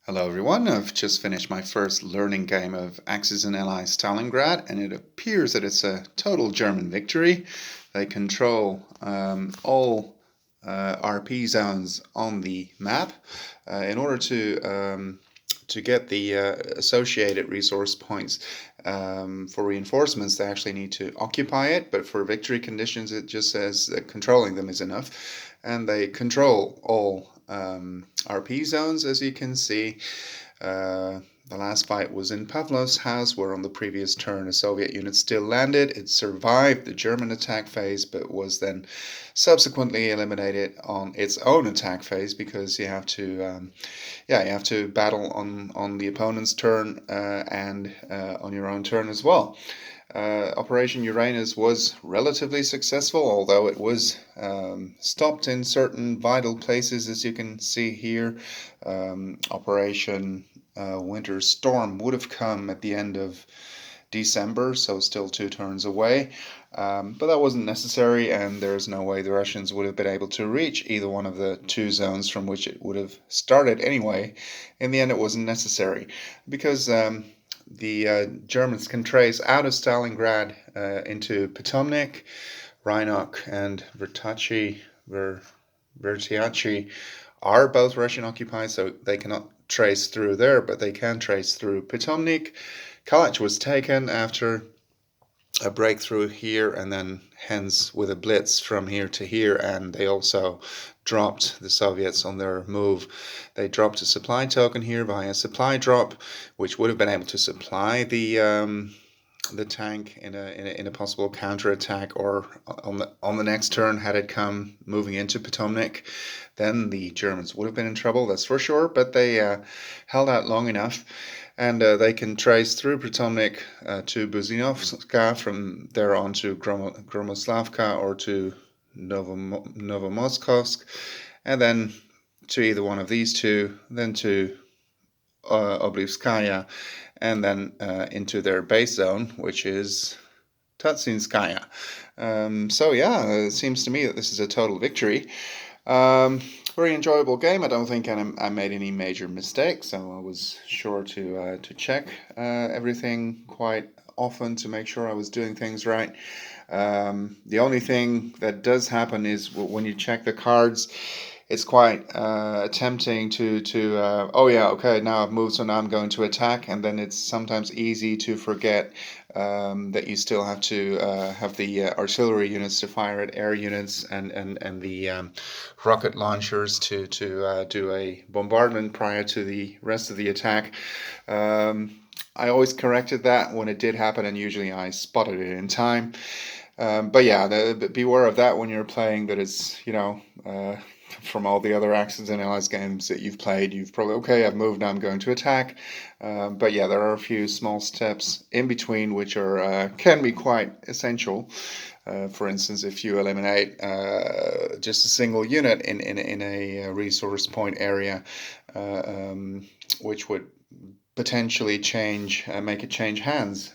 Hello everyone, I've just finished my first learning game of Axis and Allies Stalingrad, and it appears that it's a total German victory. They control all RP zones on the map. In order to get the associated resource points for reinforcements, they actually need to occupy it, but for victory conditions it just says that controlling them is enough. And they control all RP zones, as you can see. The last fight was in Pavlov's house, where on the previous turn a Soviet unit still landed. It survived the German attack phase, but was then subsequently eliminated on its own attack phase, because you have to battle on the opponent's turn and on your own turn as well. Operation Uranus was relatively successful, although it was stopped in certain vital places, as you can see here. Operation Winter Storm would have come at the end of December, so still 2 turns away. But that wasn't necessary, and there's no way the Russians would have been able to reach either one of the 2 zones from which it would have started anyway. In the end, it wasn't necessary, because the Germans can trace out of Stalingrad into Potomnik, Rhinoc, and Vertiachi are both Russian occupied, so they cannot trace through there, but they can trace through Potomnik. Kalach was taken after a breakthrough here, and then hence with a blitz from here to here, and they also dropped the Soviets on their move. They dropped a supply token here via supply drop, which would have been able to supply the tank in a possible counterattack, or on the next turn, had it come moving into Potomnik, then the Germans would have been in trouble, that's for sure. But they held out long enough, and they can trace through Potomnik to Buzinovka, from there on to Gromoslavka or to Novomoskovsk, and then to either one of these two, then to Oblivskaya, and then into their base zone, which is Tatsinskaya. So yeah, it seems to me that this is a total victory. Very enjoyable game. I don't think I made any major mistakes, so I was sure to check everything quite often to make sure I was doing things right. The only thing that does happen is when you check the cards, it's quite tempting to oh yeah, okay, now I've moved, so now I'm going to attack, and then it's sometimes easy to forget that you still have to have the artillery units to fire at air units, and the rocket launchers to do a bombardment prior to the rest of the attack. I always corrected that when it did happen, and usually I spotted it in time. But yeah, beware of that when you're playing. That is, from all the other Axis and Allies games that you've played, you've probably, okay, I've moved, now I'm going to attack. But yeah, there are a few small steps in between which are can be quite essential. For instance, if you eliminate just a single unit in a resource point area, which would potentially make it change hands.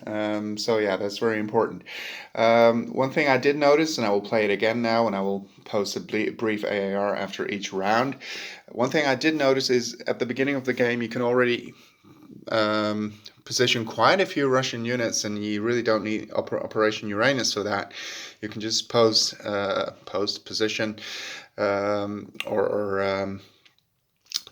So yeah, that's very important. One thing I did notice, and I will play it again now, and I will post a brief AAR after each round. One thing I did notice is at the beginning of the game, you can already position quite a few Russian units, and you really don't need Operation Uranus for that. You can just post position or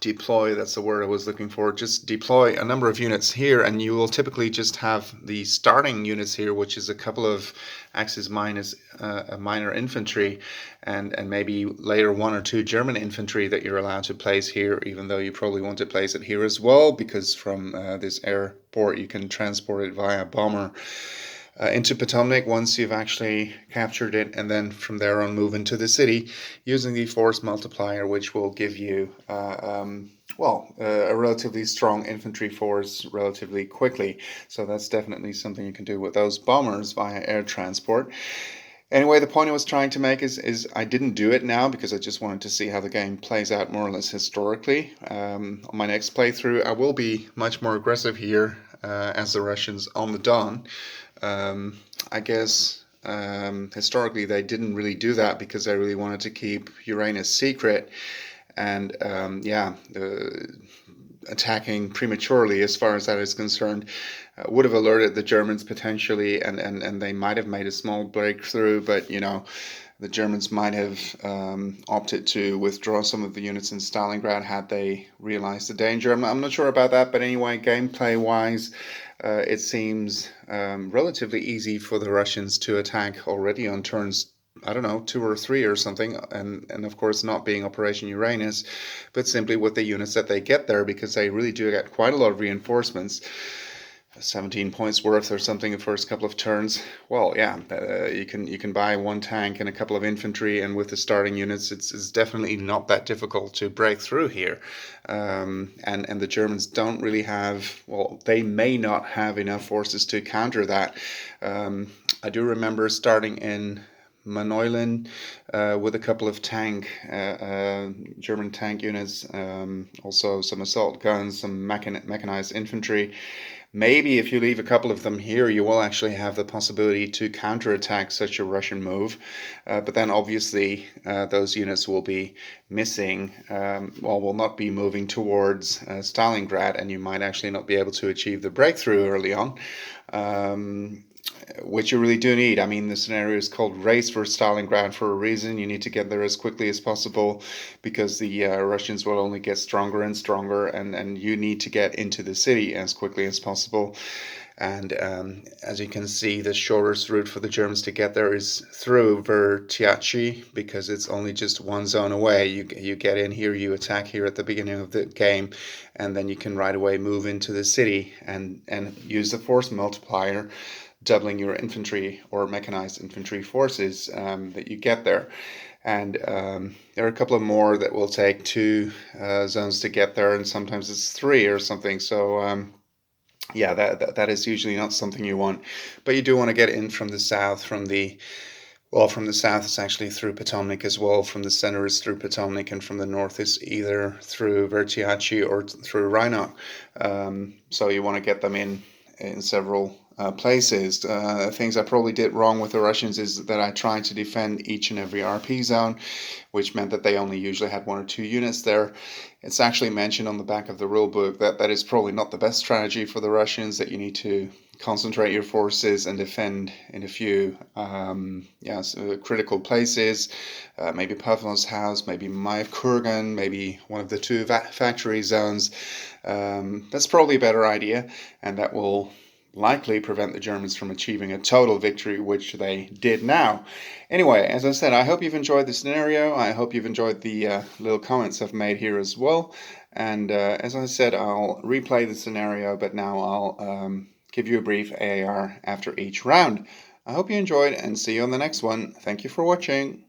deploy, that's the word I was looking for. Just deploy a number of units here, and you will typically just have the starting units here, which is a couple of Axis minus minor infantry, and maybe later 1 or 2 German infantry that you're allowed to place here, even though you probably want to place it here as well, because from this airport you can transport it via bomber into Potomnik once you've actually captured it, and then from there on move into the city using the force multiplier, which will give you a relatively strong infantry force relatively quickly. So that's definitely something you can do with those bombers via air transport. Anyway, the point I was trying to make is I didn't do it now because I just wanted to see how the game plays out more or less historically. On my next playthrough, I will be much more aggressive here as the Russians on the Don. I guess historically they didn't really do that because they really wanted to keep Uranus secret, and attacking prematurely as far as that is concerned would have alerted the Germans potentially, and they might have made a small breakthrough, but the Germans might have opted to withdraw some of the units in Stalingrad had they realized the danger. I'm not sure about that, but anyway, gameplay-wise, it seems relatively easy for the Russians to attack already on turns, I don't know, 2 or 3 or something, and of course not being Operation Uranus, but simply with the units that they get there, because they really do get quite a lot of reinforcements. 17 points worth or something the first couple of turns. Well, yeah, you can buy 1 tank and a couple of infantry, and with the starting units, it's definitely not that difficult to break through here. And the Germans don't really have, well, they may not have enough forces to counter that. I do remember starting in Maneulen with a couple of German tank units, also some assault guns, some mechanized infantry. Maybe if you leave a couple of them here, you will actually have the possibility to counterattack such a Russian move. But then obviously those units will be missing, will not be moving towards Stalingrad, and you might actually not be able to achieve the breakthrough early on. Which you really do need. I mean, the scenario is called Race for Stalingrad for a reason. You need to get there as quickly as possible because the Russians will only get stronger and stronger, and you need to get into the city as quickly as possible. And as you can see, the shortest route for the Germans to get there is through Vertiaci, because it's only just one zone away. You get in here, you attack here at the beginning of the game, and then you can right away move into the city and use the force multiplier, doubling your infantry or mechanized infantry forces that you get there. And there are a couple of more that will take 2 zones to get there, and sometimes it's 3 or something. So yeah, that is usually not something you want. But you do want to get in from the south, from the south it's actually through Potomac as well. From the center is through Potomac, and from the north is either through Vertiaci or through Rhino. So you want to get them in several places. Things I probably did wrong with the Russians is that I tried to defend each and every RP zone, which meant that they only usually had 1 or 2 units there. It's actually mentioned on the back of the rulebook that that is probably not the best strategy for the Russians, that you need to concentrate your forces and defend in a few critical places, maybe Pavlov's house, maybe Mayev Kurgan, maybe one of the 2 factory zones. That's probably a better idea, and that will likely prevent the Germans from achieving a total victory, which they did now. Anyway, as I said, I hope you've enjoyed the scenario. I hope you've enjoyed the little comments I've made here as well. And as I said, I'll replay the scenario, but now I'll give you a brief AAR after each round. I hope you enjoyed, and see you on the next one. Thank you for watching.